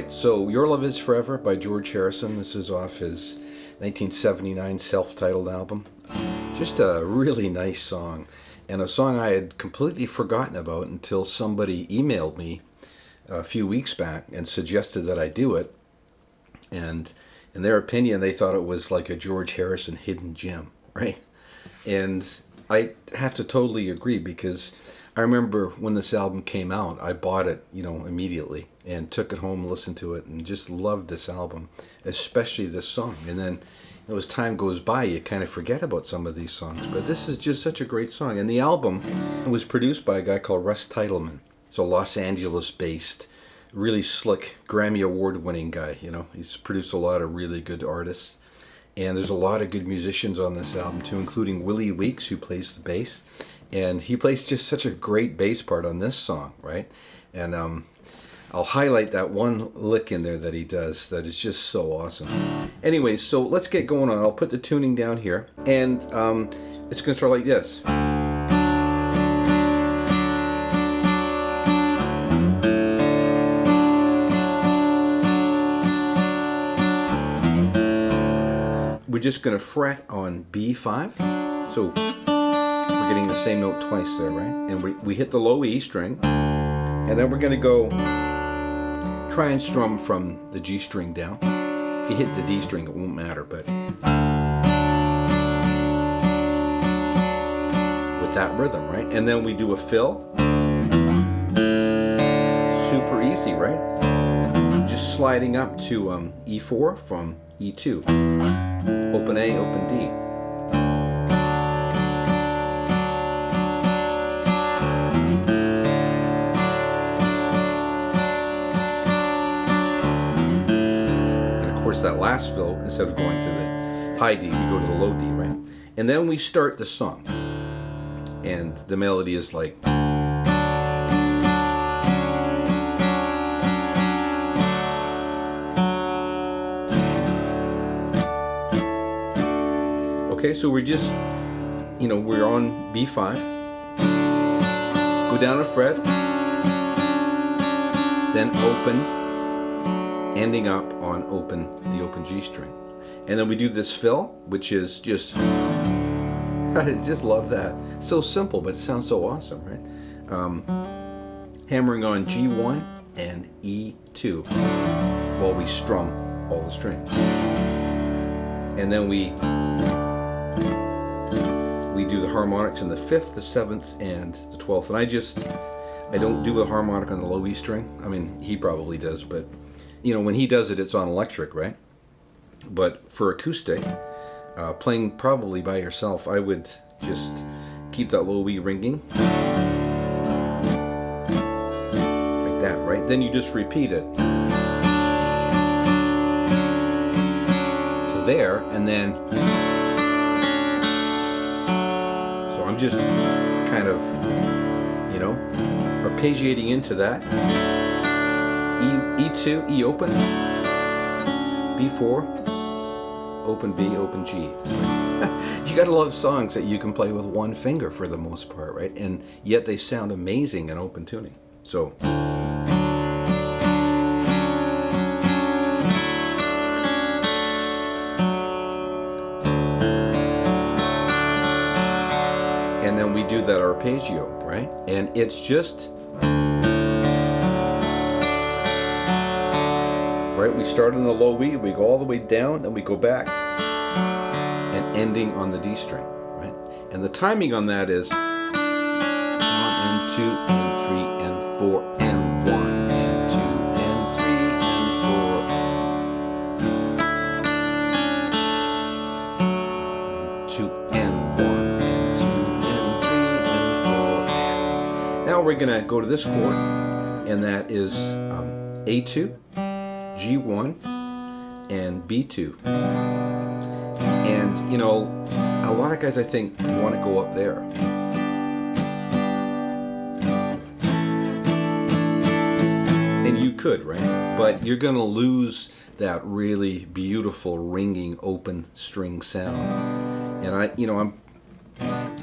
right, so Your Love Is Forever by George Harrison. This is off his 1979 self-titled album. Just a really nice song, and a song I had completely forgotten about until somebody emailed me a few weeks back and suggested that I do it. And in their opinion, they thought it was like a George Harrison hidden gem, right? And I have to totally agree, because I remember when this album came out, I bought it, immediately and took it home, listened to it, and just loved this album, especially this song. And then, as time goes by, you kind of forget about some of these songs, but this is just such a great song. And the album was produced by a guy called Russ Titleman. So Los Angeles-based, really slick, Grammy Award-winning guy. He's produced a lot of really good artists. And there's a lot of good musicians on this album too, including Willie Weeks, who plays the bass. And he plays just such a great bass part on this song, right? And I'll highlight that one lick in there that he does that is just so awesome. Anyways, so let's get going on. I'll put the tuning down here, and it's going to start like this. We're just going to fret on B5. So we're getting the same note twice there, right? And we hit the low E string, and then we're going to go try and strum from the G string down. If you hit the D string, it won't matter, but with that rhythm, right? And then we do a fill. Super easy, right? Just sliding up to E4 from E2. Open A, open D. That last fill, instead of going to the high D, we go to the low D, right? And then we start the song, and the melody is like, okay, so we're just, we're on B5, go down a fret, then open, ending up on the open G string. And then we do this fill, which is just, I just love that. So simple, but it sounds so awesome, right? Hammering on G1 and E2 while we strum all the strings. And then we do the harmonics in the 5th, the 7th, and the 12th. And I don't do a harmonic on the low E string. I mean, he probably does, but when he does it, it's on electric, right? But for acoustic, playing probably by yourself, I would just keep that low E ringing. Like that, right? Then you just repeat it to there, and then... So I'm just kind of, arpeggiating into that. E2, E open, B4, open B, open G. You gotta love songs that you can play with one finger for the most part, right? And yet they sound amazing in open tuning. So, and then we do that arpeggio, right? And it's just, right, we start on the low E, we go all the way down, then we go back, and ending on the D string, right? And the timing on that is 1 and 2 and 3 and 4 and 1 and 2 and 3 and 4 and 2 and 1 and 2 and 3 and 4. Now we're gonna go to this chord, and that is A2, G1, and B2. And, a lot of guys, I think, want to go up there. And you could, right? But you're going to lose that really beautiful ringing open string sound. And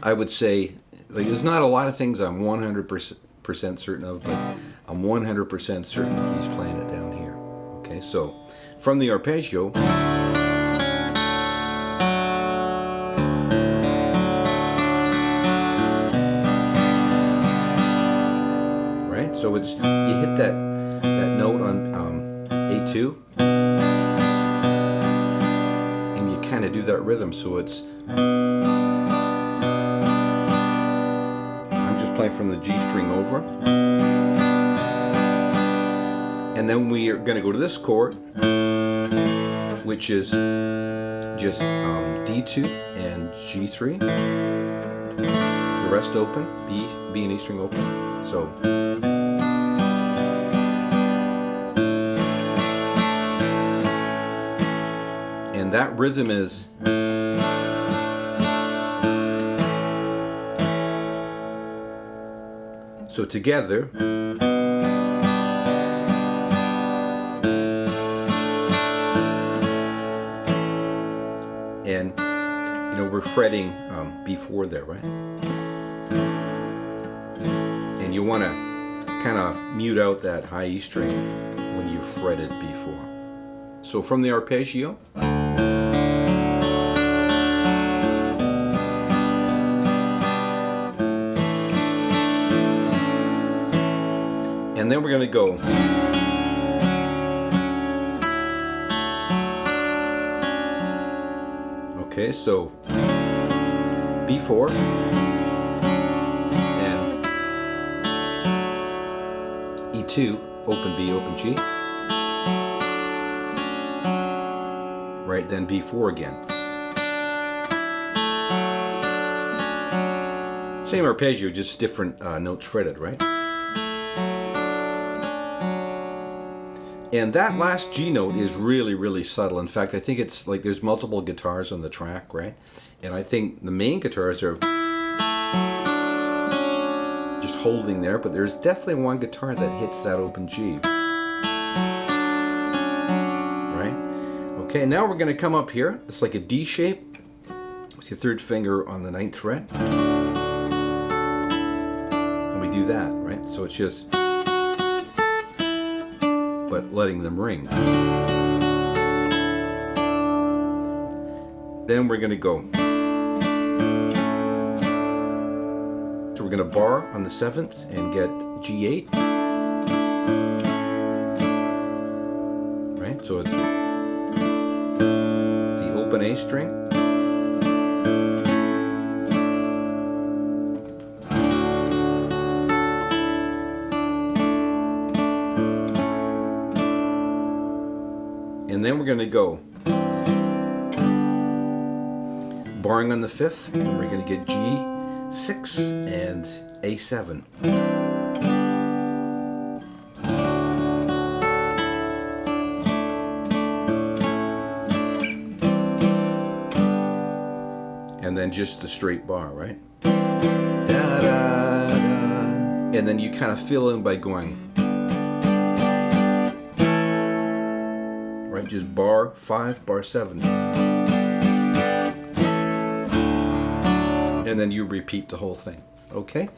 I would say, like, there's not a lot of things I'm 100% certain of, but I'm 100% certain he's playing it down here. so from the arpeggio, right? So it's, you hit that note on A2, and you kind of do that rhythm. So it's, I'm just playing from the G string over, and then we are going to go to this chord, which is just D2 and G3. The rest open, B and E string open. So. And that rhythm is so together. And you know, we're fretting B4 there, right? And you want to kind of mute out that high E string when you fretted B4. So from the arpeggio, and then we're going to go okay, so B4 and E2, open B, open G, right, then B4 again. Same arpeggio, just different notes fretted, right? And that last G note is really, really subtle. In fact, I think it's like there's multiple guitars on the track, right? And I think the main guitars are just holding there, but there's definitely one guitar that hits that open G. Right? Okay, now we're going to come up here. It's like a D shape with your third finger on the 9th fret. And we do that, right? So it's just, but letting them ring. Then we're going to go. So we're going to bar on the 7th and get G8. Right? So it's the open A string. And then we're going to go barring on the 5th, and we're going to get G6 and A7. And then just the straight bar, right? Da, da, da. And then you kind of fill in by going, right, just bar 5, bar 7. And then you repeat the whole thing, okay?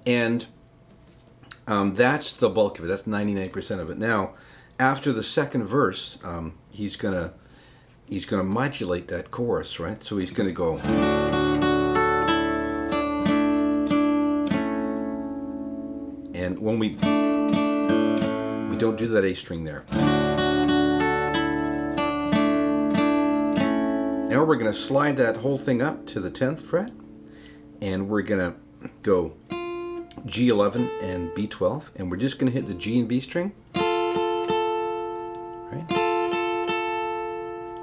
And that's the bulk of it. That's 99% of it. Now, after the second verse, he's gonna modulate that chorus, right? So he's gonna go. And when we don't do that A string there. Now we're going to slide that whole thing up to the 10th fret, and we're going to go G11 and B12, and we're just going to hit the G and B string, right?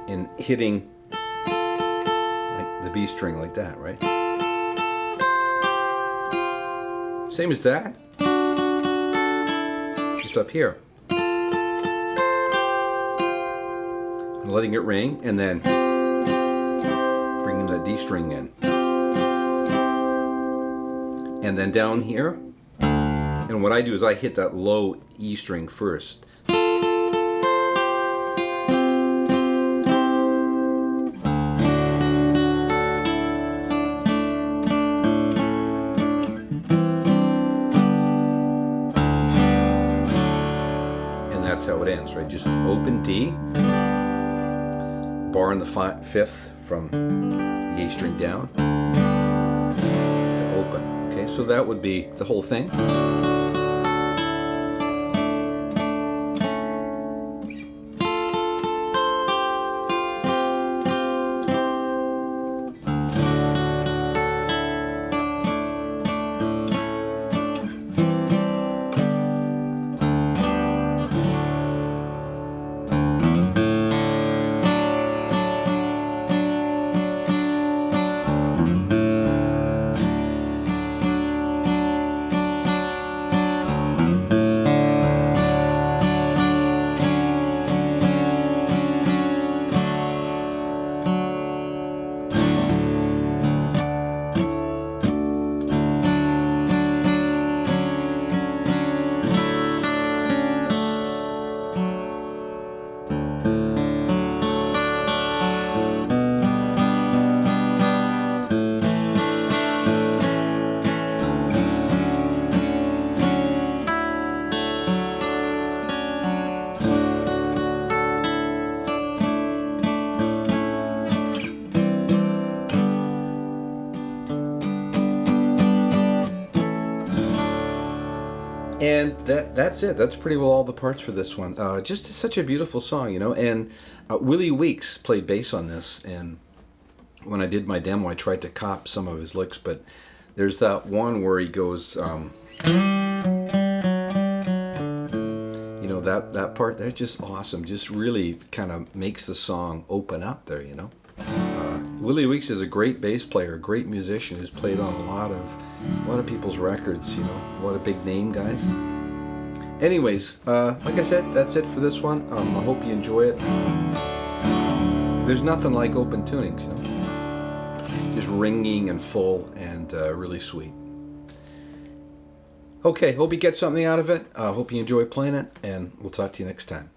And hitting like the B string like that, right? Same as that, just up here. And letting it ring, and then bringing that D string in. And then down here, and what I do is I hit that low E string first. how it ends, right? Just open D, bar in the fifth from the A string down to open. Okay, so that would be the whole thing. And that's it. That's pretty well all the parts for this one. Just such a beautiful song, you know. And Willie Weeks played bass on this. And when I did my demo, I tried to cop some of his licks. But there's that one where he goes, you know, that part. That's just awesome. Just really kind of makes the song open up there, you know. Willie Weeks is a great bass player, a great musician who's played on a lot of people's records, you know, a lot of big name guys. Anyways, like I said, that's it for this one. I hope you enjoy it. There's nothing like open tunings, you know, just ringing and full and really sweet. Okay, hope you get something out of it. Hope you enjoy playing it, and we'll talk to you next time.